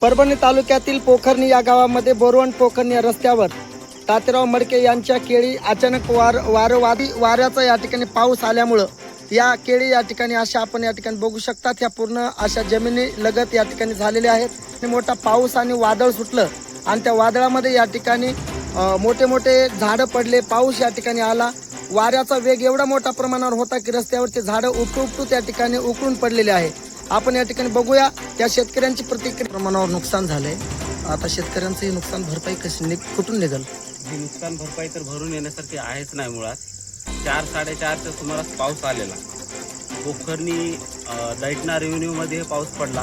परभणी तालुक्यातील पोखर्णी या गावामध्ये बोरवण पोखर्णी या रस्त्यावर तात्याराव मडके यांच्या केळी अचानक वाऱ्याचा या ठिकाणी पाऊस आल्यामुळं या केळी या ठिकाणी अशा आपण या ठिकाणी बघू शकतात. ह्या पूर्ण अशा जमिनी लगत या ठिकाणी झालेल्या आहेत. आणि मोठा पाऊस आणि वादळ सुटलं आणि त्या वादळामध्ये या ठिकाणी मोठे मोठे झाडं पडले. पाऊस या ठिकाणी आला. वाऱ्याचा वेग एवढा मोठ्या प्रमाणावर होता की रस्त्यावरचे झाडं उपटू त्या ठिकाणी उकळून पडलेले आहे. आपण या ठिकाणी बघूया त्या शेतकऱ्यांची प्रतिक्रिया. प्रमाणावर नुकसान झालंय. आता शेतकऱ्यांचं हे नुकसान भरपाई कशी कुठून निघेल? ही नुकसान भरपाई तर भरून येण्यासारखी आहेच नाही. मुळात 4-4:30च्या सुमारास पाऊस आलेला. पोखर्णी दैठणा रेव्हेन्यू मध्ये पाऊस पडला.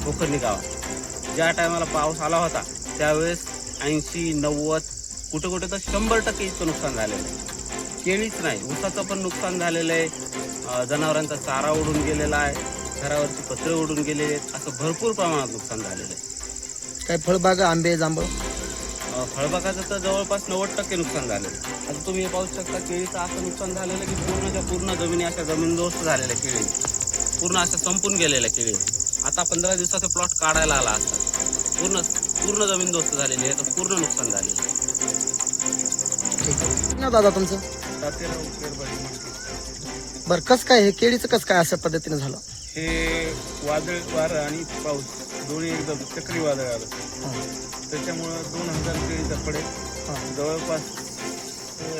पोखर्णी गावात ज्या टायमाला पाऊस आला होता त्यावेळेस 80-90 कुठे तर 100% इतकं नुकसान झालेलं आहे. केळीच नाही, ऊसाचं पण नुकसान झालेलं आहे. जनावरांचा चारा उडून गेलेला आहे. घरावरची पत्रे उडून गेलेले आहेत. असं भरपूर प्रमाणात नुकसान झालेलं आहे. काही फळबाग, आंबे, जांभळ, फळबागाचं तर जवळपास 90% नुकसान झालेलं आहे. आता तुम्ही हे पाहू शकता केळीचं असं नुकसान झालेलं की पूर्ण जमिनी अशा जमीनदोस्त झालेल्या केळी, पूर्ण अशा संपून गेलेल्या केळी. आता 15 दिवसाचा प्लॉट काढायला आला असता. पूर्ण जमीनदोस्त झालेली आहे. तर पूर्ण नुकसान झालेलं आहे. ठीक आहे ना दादा तुमचं? तात्याराव मडके. बरं, कसं काय हे केळीचं कसं काय अशा पद्धतीने झालं? हे वारं आणि पाऊस दोन्ही एकदम चक्रीवादळ आलं. त्याच्यामुळं 2000 केळीचा पडेल. जवळपास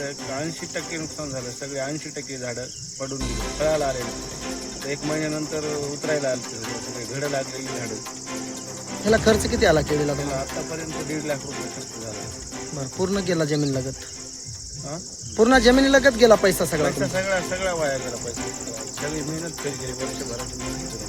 80% नुकसान झालं. सगळे 80% झाडं पडून गेली. फळाला आलेले. 1 महिन्यानंतर उतरायला आले सगळे घडं लागलेली झाडं. ह्याला खर्च किती आला केळीला त्याला तुम्हाला? आतापर्यंत 1.5 लाख रुपये खर्च झाला. बरं, पूर्ण गेला जमीन लगत? हा, पूर्ण जमिनी लगत गेला पैसा सगळा? सगळा वाया गेला पैसा. सगळी मेहनत केली, वर्षभराची मेहनत केली.